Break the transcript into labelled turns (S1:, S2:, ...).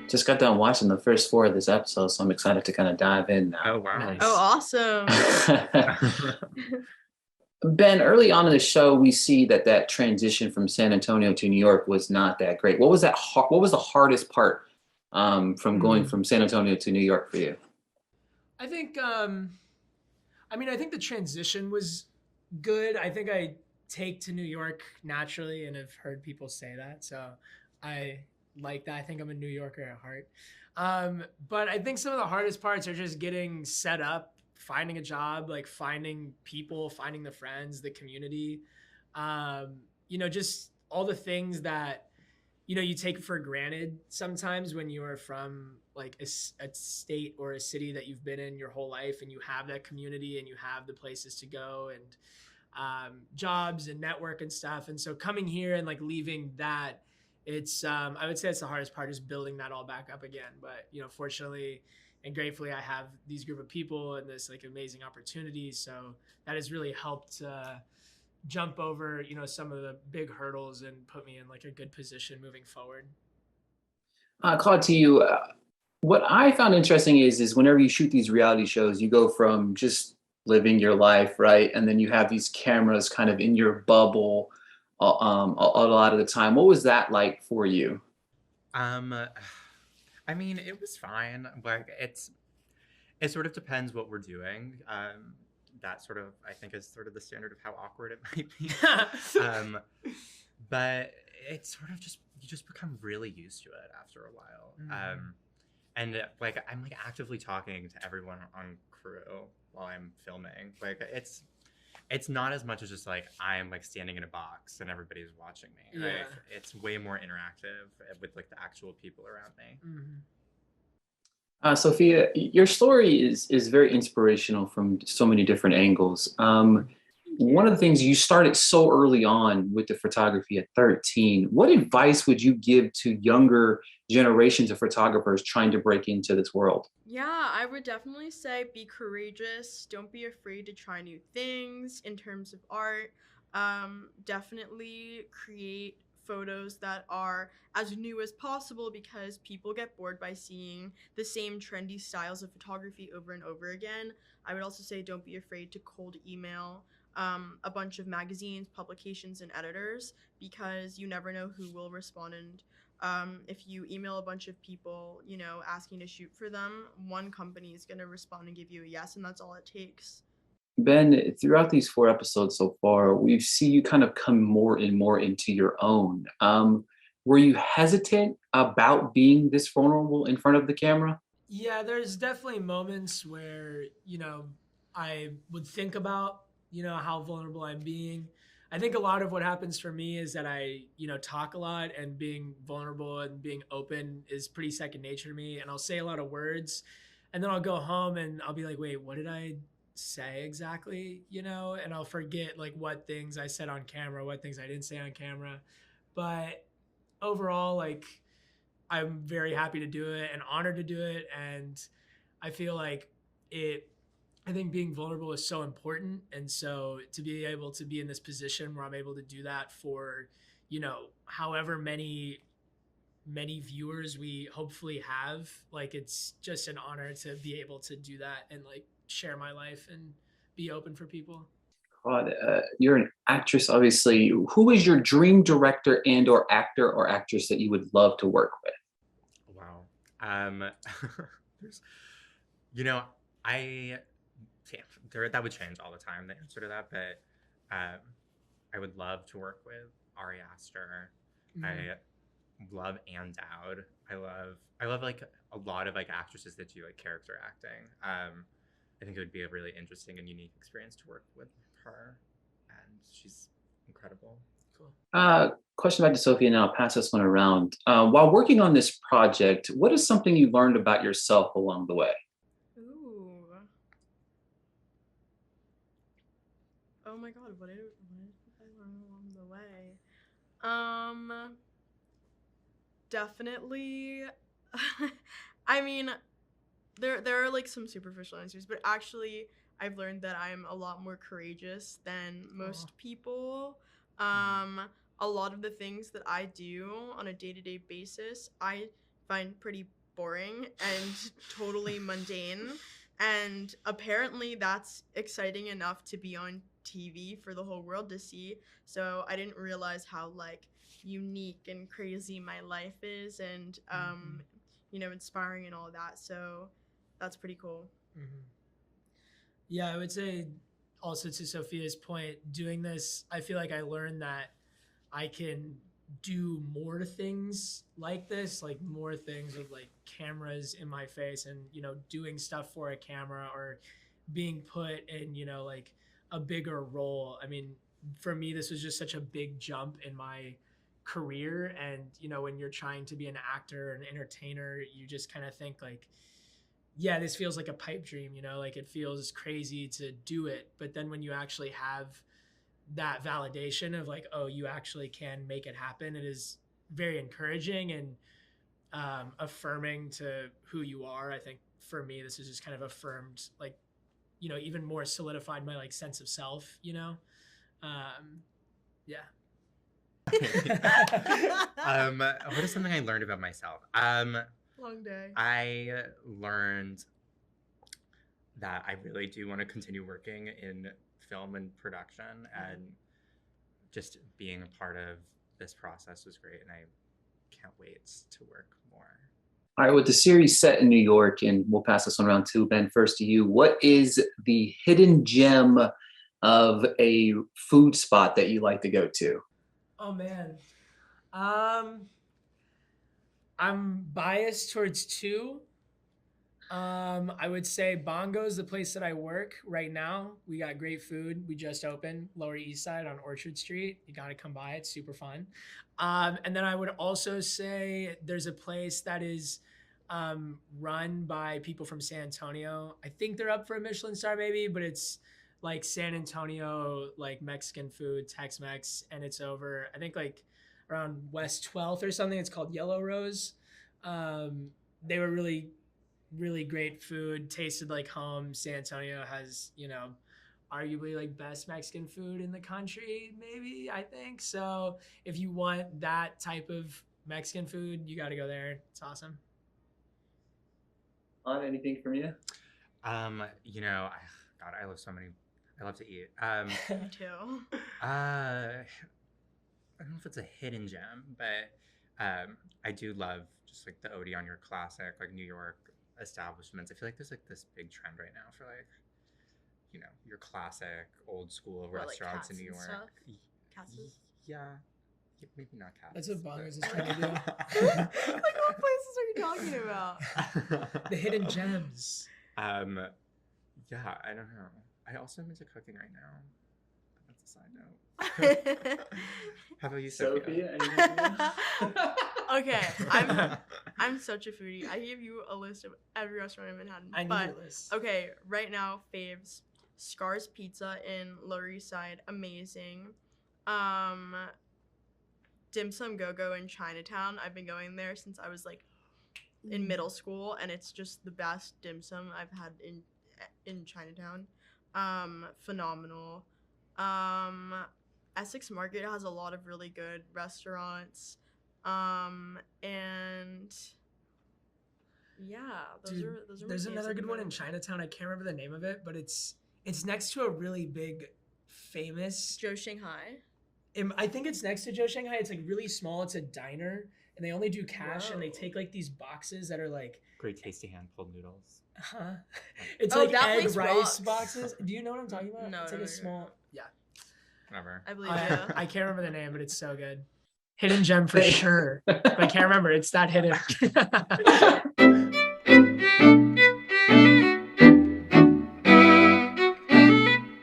S1: Just got done watching the first four of this episode, so I'm excited to kind of dive in
S2: Oh,
S1: now.
S2: wow.
S3: Oh, awesome.
S1: Ben, early on in the show, we see that transition from San Antonio to New York was not that great. What was what was the hardest part from going from San Antonio to New York for you?
S4: I think, I think the transition was good. I think I take to New York naturally and have heard people say that. So I like that. I think I'm a New Yorker at heart. But I think some of the hardest parts are just getting set up, finding a job, like finding people, finding the friends, the community, just all the things that, you take for granted sometimes when you are from like a state or a city that you've been in your whole life and you have that community and you have the places to go and jobs and network and stuff. And so coming here and like leaving that, it's I would say it's the hardest part is building that all back up again. But fortunately and gratefully, I have these group of people and this like amazing opportunities. So that has really helped jump over some of the big hurdles and put me in like a good position moving forward.
S1: Claude, to you, what I found interesting is whenever you shoot these reality shows, you go from just living your life, right, and then you have these cameras kind of in your bubble a lot of the time. What was that like for you?
S2: I mean, it was fine. Like it sort of depends what we're doing. That sort of I think is sort of the standard of how awkward it might be. But it's sort of just you just become really used to it after a while. And like I'm like actively talking to everyone on crew while I'm filming. Like it's not as much as just like I'm like standing in a box and everybody's watching me.
S4: Yeah.
S2: Like, it's way more interactive with like the actual people around me.
S1: Sophia, your story is very inspirational from so many different angles. One of the things you started so early on with the photography at 13. What advice would you give to younger generations of photographers trying to break into this world?
S3: Yeah, I would definitely say be courageous. Don't be afraid to try new things in terms of art. Definitely create photos that are as new as possible because people get bored by seeing the same trendy styles of photography over and over again. I would also say don't be afraid to cold email a bunch of magazines, publications, and editors because you never know who will respond. And if you email a bunch of people, asking to shoot for them, one company is going to respond and give you a yes, and that's all it takes.
S1: Ben, throughout these four episodes so far, we've seen you kind of come more and more into your own. Were you hesitant about being this vulnerable in front of the camera?
S4: Yeah, there's definitely moments where, I would think about, how vulnerable I'm being. I think a lot of what happens for me is that I, talk a lot and being vulnerable and being open is pretty second nature to me. And I'll say a lot of words and then I'll go home and I'll be like, wait, what did I say exactly? And I'll forget like what things I said on camera, what things I didn't say on camera. But overall, like, I'm very happy to do it and honored to do it. And I feel like I think being vulnerable is so important. And so to be able to be in this position where I'm able to do that for, however many viewers we hopefully have, like, it's just an honor to be able to do that and like share my life and be open for people.
S1: God, you're an actress, obviously. Who is your dream director and or actor or actress that you would love to work with?
S2: Wow. There's, I that would change all the time, the answer to that, but I would love to work with Ari Aster. I love Ann Dowd. I love like a lot of like actresses that do like character acting. I think it would be a really interesting and unique experience to work with her, and she's incredible.
S4: Cool.
S1: Question back to Sophia, and I'll pass this one around. While working on this project, what is something you learned about yourself along the way?
S3: Ooh. Oh my God, what did I learn along the way? Definitely. I mean, there are like some superficial answers, but actually I've learned that I'm a lot more courageous than most people. a lot of the things that I do on a day-to-day basis, I find pretty boring and totally mundane. And apparently that's exciting enough to be on TV for the whole world to see. So I didn't realize how like unique and crazy my life is, and inspiring and all of that. So that's pretty cool.
S4: Mm-hmm. Yeah, I would say also to Sophia's point, doing this, I feel like I learned that I can do more things like this, like more things with like cameras in my face and, doing stuff for a camera or being put in, like a bigger role. I mean, for me, this was just such a big jump in my career. And, when you're trying to be an actor or an entertainer, you just kind of think like, yeah, this feels like a pipe dream, like it feels crazy to do it. But then when you actually have that validation of like, oh, you actually can make it happen, it is very encouraging and affirming to who you are. I think for me, this has just kind of affirmed, like, even more solidified my like sense of self, yeah.
S2: What is something I learned about myself?
S3: Long day.
S2: I learned that I really do want to continue working in film and production, and just being a part of this process was great, and I can't wait to work more.
S1: All right, with the series set in New York, and we'll pass this one around too, Ben, first to you. What is the hidden gem of a food spot that you like to go to?
S4: Oh man. I'm biased towards two. I would say Bongo's the place that I work right now. We got great food. We just opened Lower East Side on Orchard Street. You got to come by. It's super fun. And then I would also say there's a place that is run by people from San Antonio. I think they're up for a Michelin star maybe, but it's like San Antonio, like Mexican food, Tex-Mex, and it's over, I think like around West 12th or something. It's called Yellow Rose. They were really, really great food, tasted like home. San Antonio has, arguably like best Mexican food in the country, maybe, I think. So if you want that type of Mexican food, you got to go there. It's awesome.
S1: Anything from you?
S2: God, I love to eat.
S3: Me too.
S2: I don't know if it's a hidden gem, but I do love just like the OD on your classic, like New York establishments. I feel like there's like this big trend right now for like, your classic old school restaurants in New York.
S3: Katz's?
S2: Yeah. Maybe not Katz's.
S4: That's what Bongo's is trying to do.
S3: Like, what places are you talking about?
S4: The hidden gems.
S2: Yeah, I don't know. I also am into cooking right now. That's a side note. How about you, Sophia?
S3: Okay, I'm such a foodie. I gave you a list of every restaurant in Manhattan.
S4: I need a list.
S3: Okay, right now, faves. Scar's Pizza in Lower East Side, amazing. Dim Sum Go-Go in Chinatown. I've been going there since I was like in middle school, and it's just the best dim sum I've had in Chinatown. Phenomenal. Essex Market has a lot of really good restaurants. And yeah, those are
S4: there's another good one in Chinatown. I can't remember the name of it, but it's next to a really big famous
S3: Joe Shanghai.
S4: I think it's next to Joe Shanghai. It's like really small. It's a diner, and they only do cash. Whoa. And they take like these boxes that are like
S2: great tasty hand pulled noodles.
S4: It's like egg rice boxes. Do you know what I'm talking about?
S3: No,
S4: it's like a small. Yeah.
S2: Whatever.
S3: I believe you.
S4: I can't remember the name, but it's so good. Hidden gem for sure. But I can't remember. It's that hidden.